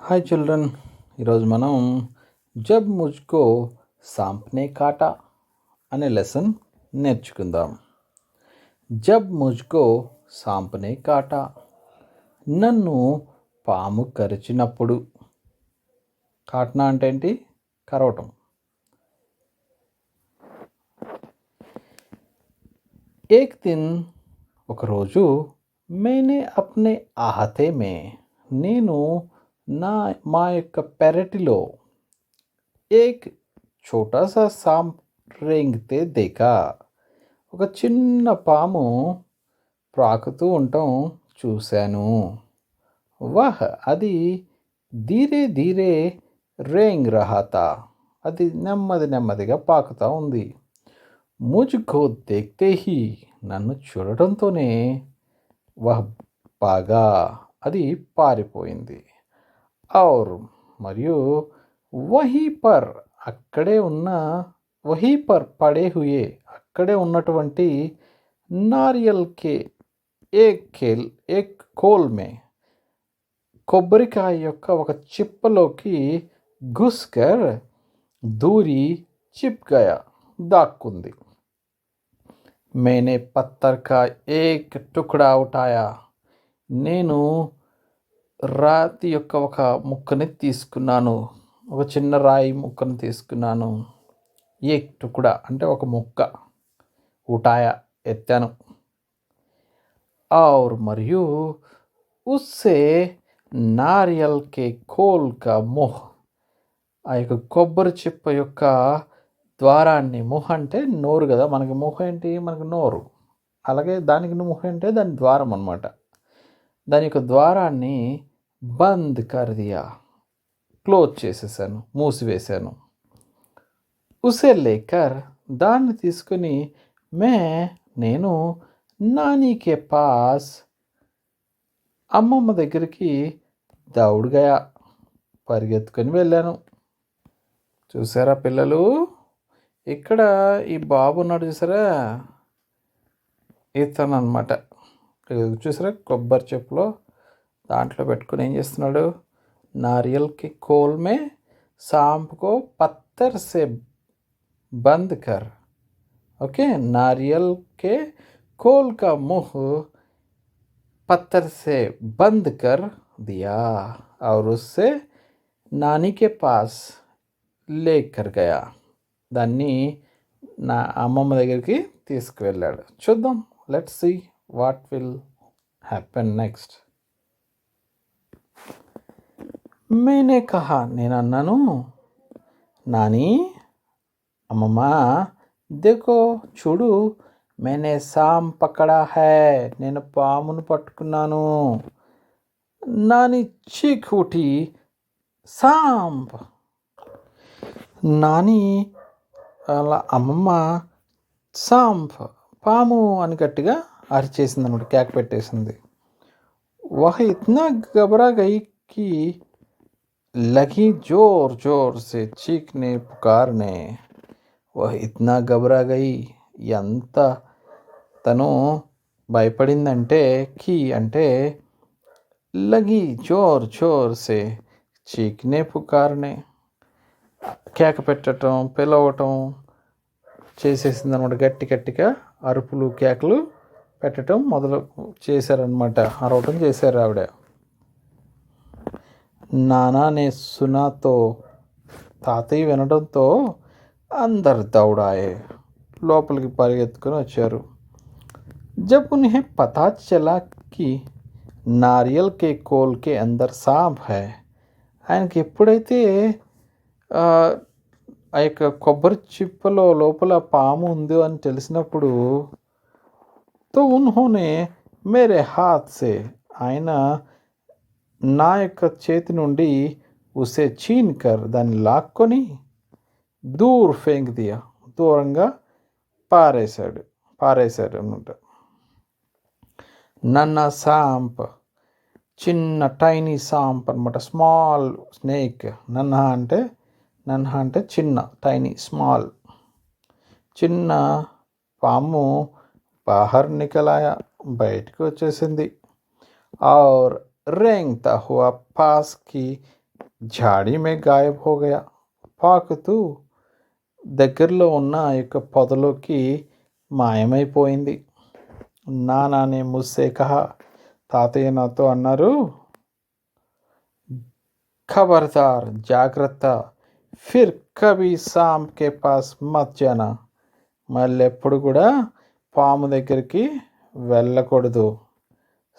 Hi children, ఈరోజు మనం జబ్ ముజ్కో సాంప్నే కాటా అనే లెసన్ నేర్చుకుందాం. జబ్ ముజ్కో సాంప్నే కాటా, నన్ను పాము కరిచినప్పుడు. కాట్నా అంటే ఏంటి? కరవటం. ఏక్ దిన్, ఒకరోజు, మేనే అప్నే ఆహతే మే, నేను మా యొక్క పెరటిలో ఏక్ ఛోటా సా సాంప్ రేంగ్తే దేకా, ఒక చిన్న పాము ప్రాకుతూ ఉండటం చూశాను. వహ్, అది ధీరే ధీరే రేంగ్ రహాతా, అది నెమ్మది నెమ్మదిగా పాకుతూ ఉంది. ముజ్కో దేఖ్తే హీ, నన్ను చూడటంతోనే వహ్ భాగా, అది పారిపోయింది. ఔర్, మరియు వహీ పర్, అక్కడే ఉన్న, వహీ పర్ పడే హుయే, అక్కడే ఉన్నటువంటి నారియల్ కే ఏక్ కోల్ మే, కొబ్బరికాయ యొక్క ఒక చిప్పలోకి ఘుస్కర్ దూరి చిప్ గయా, దాక్కుంది. మేనే పత్తర్ కా ఏక్ టుక్డా ఉఠాయా, నేను రాతి యొక్క ఒక ముక్కని తీసుకున్నాను, ఒక చిన్న రాయి ముక్కను తీసుకున్నాను. ఏక్ టుక్డా అంటే ఒక ముక్క, ఉఠాయా ఎత్తాను. ఔర్, మరియు ఉస్సే నారియల్ కే కోల్ కా ముహ్, ఆ యొక్క కొబ్బరి చిప్ప యొక్క ద్వారాన్ని, ముహ్ అంటే నోరు కదా, మనకి ముహ్ ఏంటి? మనకి నోరు. అలాగే దానికి ముహ్ అంటే దాని ద్వారం అన్నమాట. దాని యొక్క ద్వారాన్ని బంద్ కర్ దియా, క్లోజ్ చేసేసాను, మూసివేశాను. ఉసే లేకర్, దాన్ని తీసుకుని నేను నానీకే పాస్, అమ్మమ్మ దగ్గరికి దౌడ్ గయా, పరిగెత్తుకొని వెళ్ళాను. చూసారా పిల్లలు, ఇక్కడ ఈ బాబు ఉన్నాడు చూసారా, ఇతను అనమాట. చూసారా, కొబ్బరి చెప్పులో దాంట్లో పెట్టుకుని ఏం చేస్తున్నాడు? నారియల్కి కోల్ మే సాంప్కో పత్తర్ సే బంద్ కర్. ఓకే, नारियल के खोल का मुंह पत्थर से बंद कर दिया और उससे नानी के पास लेकर गया. దాన్ని నా అమ్మమ్మ దగ్గరికి తీసుకువెళ్ళాడు. చూద్దాం, let's see what will happen next. మేనే కహా, నేను అన్నాను, నాని, అమ్మమ్మ, దేఖో చూడు, మేనే సాంప్ పకడా హై, నేను పామును పట్టుకున్నాను. నాని చీక్ ఉఠి, సాంప్. నాని అలా అమ్మమ్మ సాంప్, పాము అని గట్టిగా అరిచేసింది అనమాట, కేక పెట్టేసింది. వహ ఇత్నా घबरा गई कि लगी जोर जोर से चीखने पुकारने. వహ ఇత్నా घबरा गई, ఎంత తను భయపడిందంటే, కి అంటే లగి, జోర్ జోర్ సే, చీక్నే పుకార్నే, కేక పెట్టడం, పిలవటం చేసేసింది అనమాట. గట్టి గట్టిగా అరుపులు కేకలు పెట్టడం మొదలు చేశారనమాట, అరవటం చేశారు ఆవిడ. నానానే సునాతో, తాతయ్య వినడంతో అందరు దౌడాయే, లోపలికి పరిగెత్తుకొని వచ్చారు. జబ్ ఉన్హే పతా చలా కి నారియల్ కే కోల్ కే అందర్ సాంప్ హై, ఆయనకి ఎప్పుడైతే ఆ యొక్క కొబ్బరి చిప్పలో లోపల పాము ఉందో అని తెలిసినప్పుడు, తో ఉన్హోనే మేరే హాత్ సే, ఆయన నా యొక్క చేతి నుండి ఉసే చీన్ కర్, దాన్ని లాక్కొని దూర్ ఫేంక్ దియా, దూరంగా పారేశాడు అనమాట. నన్నా సాంప్, చిన్న టైనీ సాంప్ అనమాట, స్మాల్ స్నేక్. నన్హా అంటే చిన్న, టైనీ స్మాల్, చిన్న పాము బాహర్ నికలాయా, బయటకు వచ్చేసింది. और रेंगता हुआ पास की झाड़ी में गायब हो गया. పాకుతూ దగ్గరలో ఉన్న ఆ యొక్క పొదలోకి మాయమైపోయింది. నానానే ముస్సే కహా, తాతయ్య నాతో అన్నారు, ఖబర్దార్, జాగ్రత్త, ఫిర్ కభీ సామ్ కే పాస్ మత్ జానా, మళ్ళెప్పుడు కూడా పాము దగ్గరికి వెళ్ళకూడదు.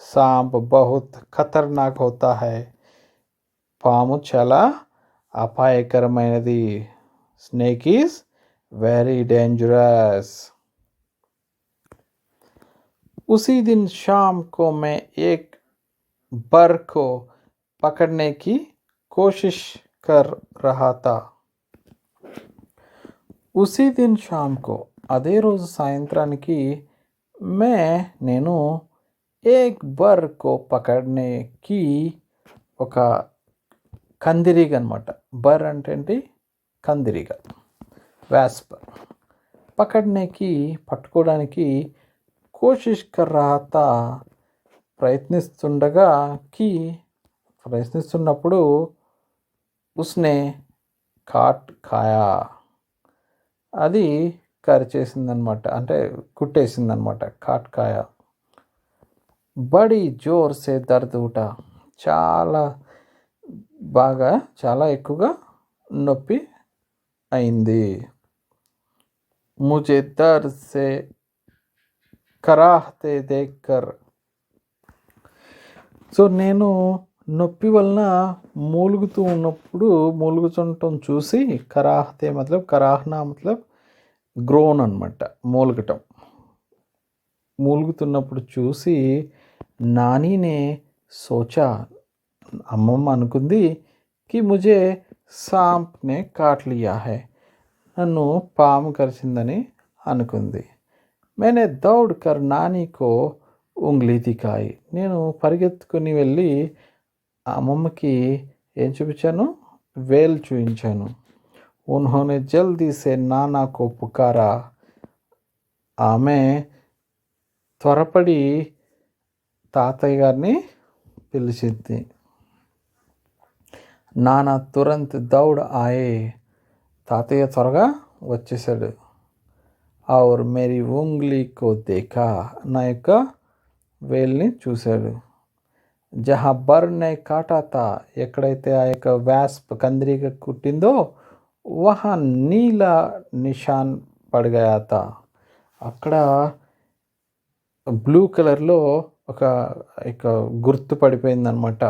సాంప్ బహుత్ ఖతర్నాక్ హోతా హై, పాము చాలా అపాయకరమైనది. Snake is very dangerous. उसी दिन शाम को मैं एक बर को पकड़ने की कोशिश कर रहा था. उसी दिन शाम को, అదే రోజు సాయంత్రానికి, నేను ఏక్ బర్ కో పకడ్నే కి, ఒక కందిరీగ అనమాట. బర్ అంటే ఏంటి? కందిరీగ, వ్యాస్ప్. పకడ్నేకి పట్టుకోవడానికి, కోషిష్ కర్ రహా తా ప్రయత్నిస్తున్నప్పుడు, ఉస్నే కాట్ ఖాయా, అది కరిచేసిందనమాట, అంటే కుట్టేసిందనమాట. కాట్ ఖాయా. బడి జోర్ సే దర్ద్ ఉఠా, చాలా బాగా, చాలా ఎక్కువగా నొప్పి అయింది. ముझे दर्द से कराहते देखकर, సో నేను నొప్పి వలన మూలుగుతుండటం చూసి, కరాహతే మతలబ్, కరాహనా మతలబ్ గ్రోన్ అనమాట, మూలగటం. మూలుగుతున్నప్పుడు చూసి, నానీనే సోచా, అమ్మమ్మ అనుకుంది, కి ముझे सांप ने काट लिया है, నన్ను పాము కరిచిందని అనుకుంది. मैंने दौड़कर नानी को उंगली दिखाई, నేను పరిగెత్తుకుని వెళ్ళి అమ్మమ్మకి ఏం చూపించాను? వేలు చూపించాను. उन्होंने जल्दी से नाना को पुकारा, ఆమె త్వరపడి తాతయ్య గారిని పిలిచింది. నానా తురంత్ దౌడ్ ఆయే, తాతయ్య త్వరగా వచ్చేసాడు. और मेरी उंगली को देखा, నా యొక్క వేల్ని చూశాడు. జహా బర్ నే కాటా తా, ఎక్కడైతే ఆ యొక్క వ్యాస్ప్ కందిరీగ కుట్టిందో, వహా నీలా నిషాన్ పడ్ గయా తా, అక్కడ బ్లూ కలర్లో ఒక గుర్తు పడిపోయిందనమాట.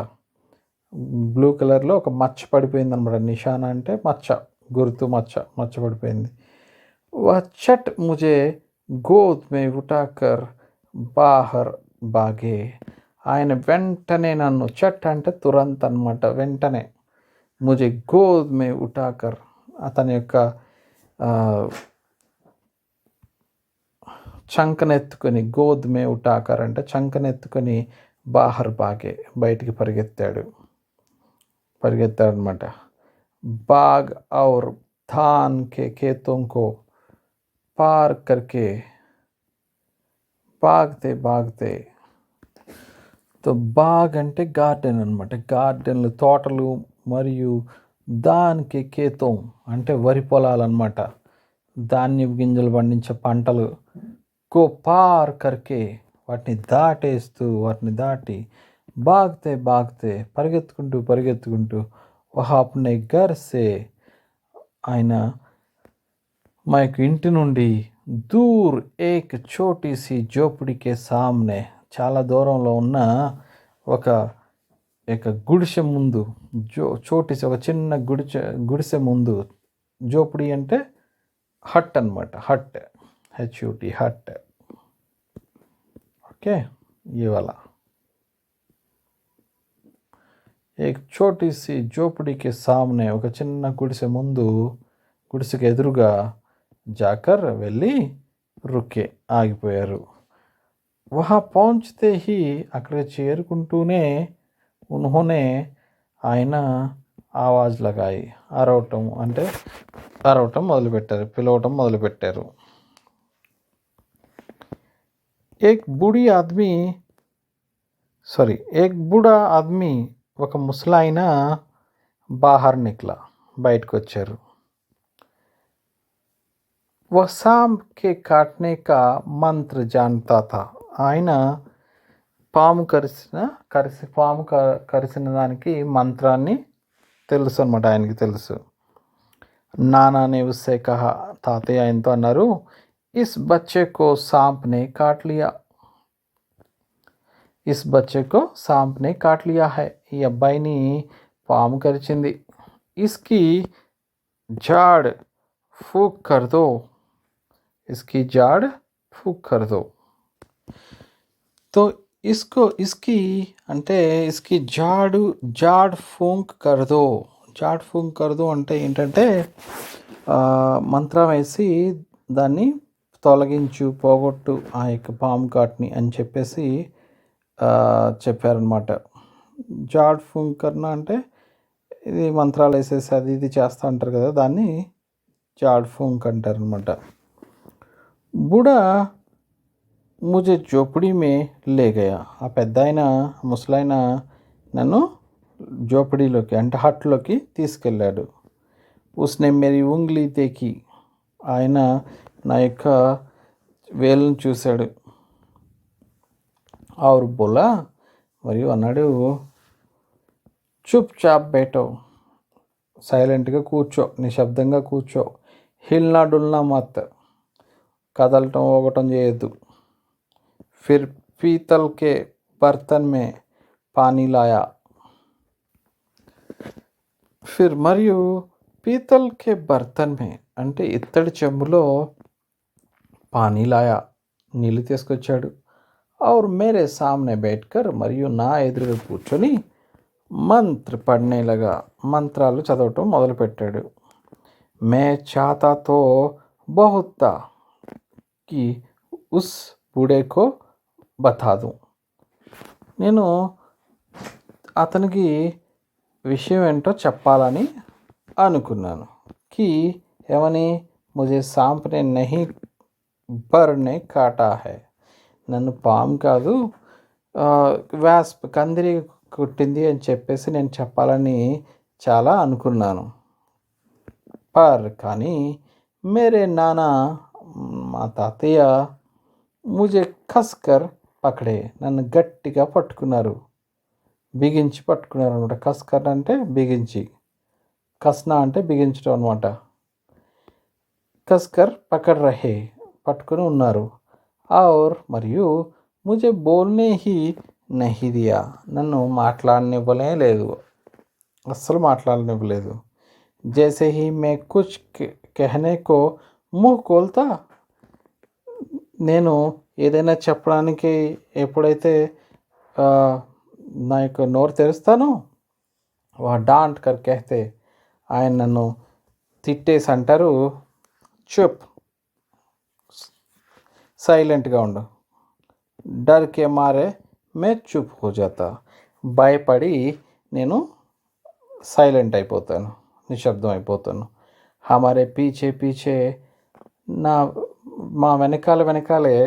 బ్లూ కలర్లో ఒక మచ్చ పడిపోయిందనమాట. నిషాన్ అంటే మచ్చ, గుర్తు, మచ్చ పడిపోయింది. वह चट मुझे गोद में उठाकर बाहर भागे, ఆయన వెంటనే నన్ను, చట్ అంటే తురంత్ అనమాట, వెంటనే, ముझे गोद में उठाकर, అతని యొక్క చంకనెత్తుకొని, గోద్ మే ఉఠాకర్ అంటే చంకనెత్తుకొని, బాహర్ భాగే, బయటికి పరిగెత్తాడనమాట. బాగ్ ఔర్ ధాన్ కే ఖేతోं को పార్ కర్కే భాగతే. తో బాగ్ అంటే గార్డెన్ అనమాట. గార్డెన్లు, తోటలు, మరియు దాన్కే ఖేతోం అంటే వరి పొలాలు అనమాట. ధాన్యపు గింజలు పండించే పంటలు. కో పార్ కర్కే, వాటిని దాటి, భాగతే పరిగెత్తుకుంటూ, వహా అప్నే ఘర్ సే, ఆయన మా యొక్క ఇంటి నుండి, దూర్ ఏక్ చోటీ సి జోపడికే సామ్నే, చాలా దూరంలో ఉన్న ఒక గుడిసె ముందు, చోటీసి ఒక చిన్న గుడిసె ముందు, జోపడి అంటే హట్ అనమాట, హట్, HUT, హట్. ఓకే, ఇవాళ ఏక్ చోటీ సి జోపడికే సామ్నే, ఒక చిన్న గుడిసె ముందు, గుడిసెకి ఎదురుగా, జాకర్ వెళ్ళి, రుకే ఆగిపోయారు. వహా పహుంచతే హీ, అక్కడ చేరుకుంటూనే, ఉన్హోనే ఆయన ఆవాజ్ లగాయి, అరవటం మొదలుపెట్టారు, పిలవటం మొదలుపెట్టారు. ఏక్ బుడా ఆద్మీ, ఒక ముసలాయన బాహర్ నిక్లా, బయటకొచ్చారు. वह सांप के काटने का మంత్ర జానతా థా. ఆయన పాము కరిసిన దానికి మంత్రాన్ని తెలుసు అనమాట, ఆయనకి తెలుసు. నానానే ఉస్సే కహా, తాతయ్య ఆయనతో అన్నారు, ఇస్ బచ్చే కో సాంప్ నే cot Liya, is బచ్చే co sump నే కాట్ లియా హై, ఈ అబ్బాయిని పాము కరిచింది. ఇస్కి జాడ్ ఫూక్ కర్ దో, इसकी जाड़ फूक कर दो. तो इसकी అంటే इसकी జాడ్ ఫూంక్ కర్దో. జాడ్ ఫూంక్ కర్దో అంటే ఏంటంటే మంత్రం వేసి దాన్ని తొలగించు, పోగొట్టు ఆ యొక్క పాము కాట్ని అని చెప్పేసి చెప్పారనమాట. జాడ్ ఫూంక్ కర్నా అంటే ఇది మంత్రాలు వేసేసి అది ఇది చేస్తూ ఉంటారు కదా, దాన్ని జాడ్ ఫూంక్ అంటారు అనమాట. బుడా ముజే జోపడి మే లే గయా, ఆ పెద్ద ఆయన ముసలాయన నన్ను జోపడీలోకి అంటే హట్లోకి తీసుకెళ్ళాడు. ఉస్నే మేరీ ఉంగ్లీ దేకి, ఆయన నా యొక్క వేలును చూశాడు. ఆరు బోలా, మరియు అన్నాడు, చుప్ చాప్ బేటో, సైలెంట్గా కూర్చో, నిశ్శబ్దంగా కూర్చో. హిల్నా డుల్నా మత్, కదలటం ఓగటం చేయొద్దు. ఫిర్ పీతల్ కే బర్తన్ మే పానీ లాయా, ఫిర్ మరియు పీతల్ కే బర్తన్ మే అంటే ఇత్తడి చెంబులో పానీ లాయా, నీళ్ళు తీసుకొచ్చాడు. ఔర్ మేరే సామ్నే బైఠకర్, మరియు నా ఎదురుగా కూర్చొని మంత్ర పడనేలాగా మంత్రాలు చదవటం మొదలుపెట్టాడు. మే చాతా తో బహుత్ తా కి ఉస్ బూడే కో బతా దూं, నేను అతనికి విషయం ఏంటో చెప్పాలని అనుకున్నాను. కి ఏమని, ముజే సాంప్నే నహీ బర్నే కాటా హై, నన్ను పాము కాదు కందిరి కుట్టింది అని చెప్పేసి నేను చెప్పాలని చాలా అనుకున్నాను. కానీ మేరే నానా, మా తాతయ్య ముజే కస్కర్ పకడే, నన్ను గట్టిగా పట్టుకున్నారు, బిగించి పట్టుకున్నారు అనమాట. కస్కర్ అంటే బిగించి, కస్నా అంటే బిగించడం అనమాట. కస్కర్ పకడ్ రహే, పట్టుకుని ఉన్నారు. ఔర్ మరియు ముజే బోల్నే హీ నహీ దియా, నన్ను మాట్లాడనివ్వలే లేదు, అస్సలు మాట్లాడనివ్వలేదు. జైసే హీ మే కుచ్ కెహనే కో ముహ్ కోల్తా, నేను ఏదైనా చెప్పడానికి ఎప్పుడైతే నా యొక్క నోరు తెరుస్తానో, వా డాంట్ కర్ కెహతే, ఆయన నన్ను తిట్టేసి అంటారు, చుప్, సైలెంట్గా ఉండు. డర్ కే మారే మే చుప్ హో జాతా, భయపడి నేను సైలెంట్ అయిపోతాను, నిశ్శబ్దం అయిపోతాను. హమారే పీచే పీచే, మా వెనకాలే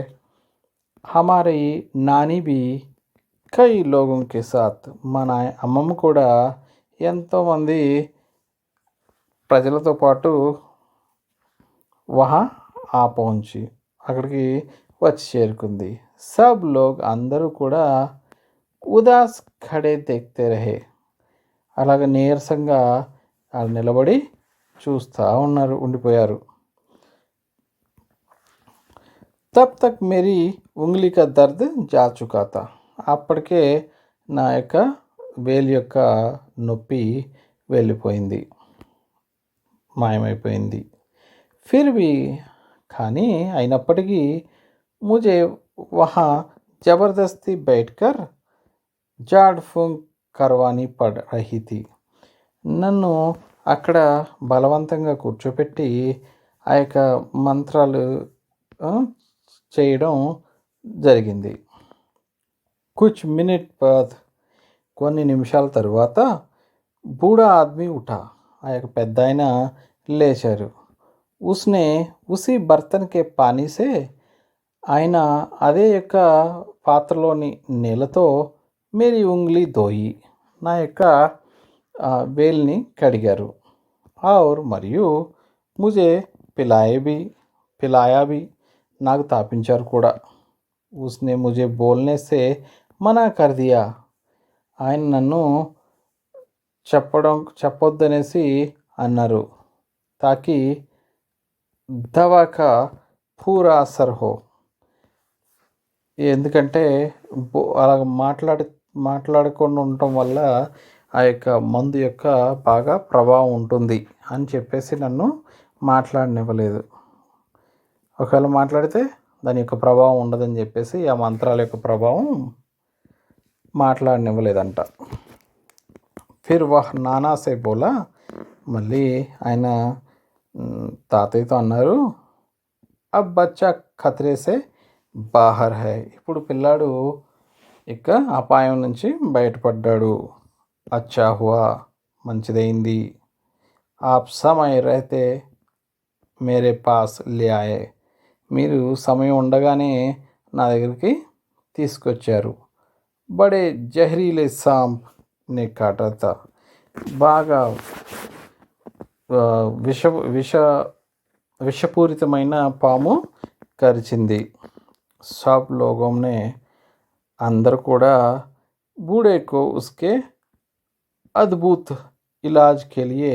హమారీ నాని బి కై లోగోం కే సాత్, మా అమ్మమ్మ కూడా ఎంతోమంది ప్రజలతో పాటు వహా ఆ పహుంచి, అక్కడికి వచ్చి చేరుకుంది. సబ్ లోగ్, అందరూ కూడా ఉదాస్ ఖడే దేఖ్తే రహే, అలాగ నీరసంగా వాళ్ళు నిలబడి చూస్తూ ఉండిపోయారు. తబ్ తక్ మేరీ ఉంగ్లీ కా దర్ద్ జా చుకా తా, అప్పటికే నా యొక్క వేలి యొక్క నొప్పి వెళ్ళిపోయింది, మాయమైపోయింది. ఫిర్ భీ, కానీ అయినప్పటికీ ముజే వహా జబర్దస్తీ బైఠకర్ జాడ్ ఫూంక్ కర్వానీ పడ్ రహీ థీ, నన్ను అక్కడ బలవంతంగా కూర్చోపెట్టి ఆ యొక్క మంత్రాలు చేయడం జరిగింది. కుచ్ మినిట్ బాద్, కొన్ని నిమిషాల తరువాత బూఢా ఆద్మీ ఉఠా, ఆ యొక్క పెద్ద ఆయన లేచారు. ఉస్నే ఉసి బర్తన్ కే పానీ సే, ఆయన అదే యొక్క పాత్రలోని నీళ్ళతో మేరీ ఉంగ్లీ ధోయి, నా యొక్క వేలిని కడిగారు. और మరియు ముజే పిలాయా భీ నాకు తాపించారు కూడా. ఉస్నే ముజే బోల్నే సే మనా కర్ దియా ఆయన నన్ను చెప్పొద్దనేసి అన్నారు. తాకి దవా కా పూరా అసర్ హో ఎందుకంటే అలాగ మాట్లాడకుండా ఉండటం వల్ల ఆ యొక్క మందు యొక్క బాగా ప్రభావం ఉంటుంది అని చెప్పేసి నన్ను మాట్లాడనివ్వలేదు. ఒకవేళ మాట్లాడితే దాని యొక్క ప్రభావం ఉండదని చెప్పేసి ఆ మంత్రాల యొక్క ప్రభావం మాట్లాడనివ్వలేదంట. ఫిర్ వహ్ నానా సే బోలా మళ్ళీ ఆయన తాతయ్యతో అన్నారు, అబ్ బచ్చా ఖతరే సే బాహర్ హై ఇప్పుడు పిల్లాడు ఇక అపాయం నుంచి బయటపడ్డాడు. అచ్చా హువా మంచిదైంది. ఆప్ సమయ రహతే మేరే పాస్ లే ఆయే మీరు సమయం ఉండగానే నా దగ్గరికి తీసుకొచ్చారు. బడే జహరీలే సాంప్ నే కాటా థా బాగా విష విష విషపూరితమైన పాము కరిచింది. సాబ్ లోగోంనే అందరూ కూడా బూడేకో ఉస్కే అద్భుత్ ఇలాజ్ కే లియే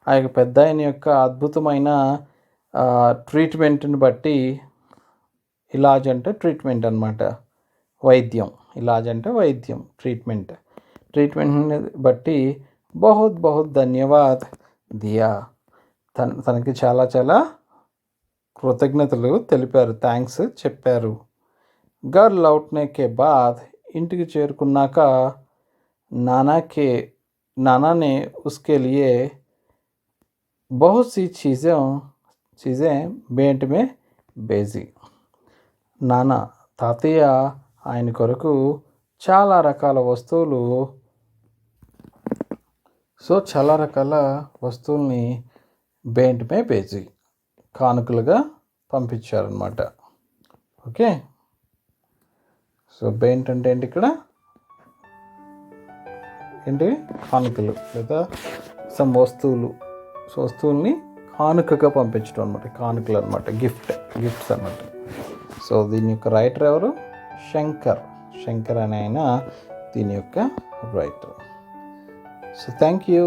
ఆ యొక్క పెద్దాయన యొక్క అద్భుతమైన ట్రీట్మెంట్ని బట్టి ఇలాజ్ అంటే ట్రీట్మెంట్ అనమాట, వైద్యం. ఇలాజ్ అంటే వైద్యం, ట్రీట్మెంట్ని బట్టి బహుత్ బహుత్ ధన్యవాద్ దియా తనకి చాలా చాలా కృతజ్ఞతలు తెలిపారు, థ్యాంక్స్ చెప్పారు. ఘర్ లౌట్నే కే బాద్ ఇంటికి చేరుకున్నాక నానానే ఉస్కే లియే బహుత్ సి చీజే भेंट में भेजी నాన్న తాతయ్య ఆయన కొరకు చాలా రకాల వస్తువుల్ని भेंट में भेजी కానుకలుగా పంపించారనమాట. ఓకే, సో బెయింట్ అంటే ఏంటి ఇక్కడ ఏంటి కానుకలు లేదా సమ్ వస్తువుల్ని కానుకగా పంపించడం అనమాట, కానుకలు అనమాట, గిఫ్ట్స్ అనమాట. సో దీని యొక్క రైటర్ ఎవరు? శంకర్ అనే ఆయన దీని యొక్క రైటర్. So thank you.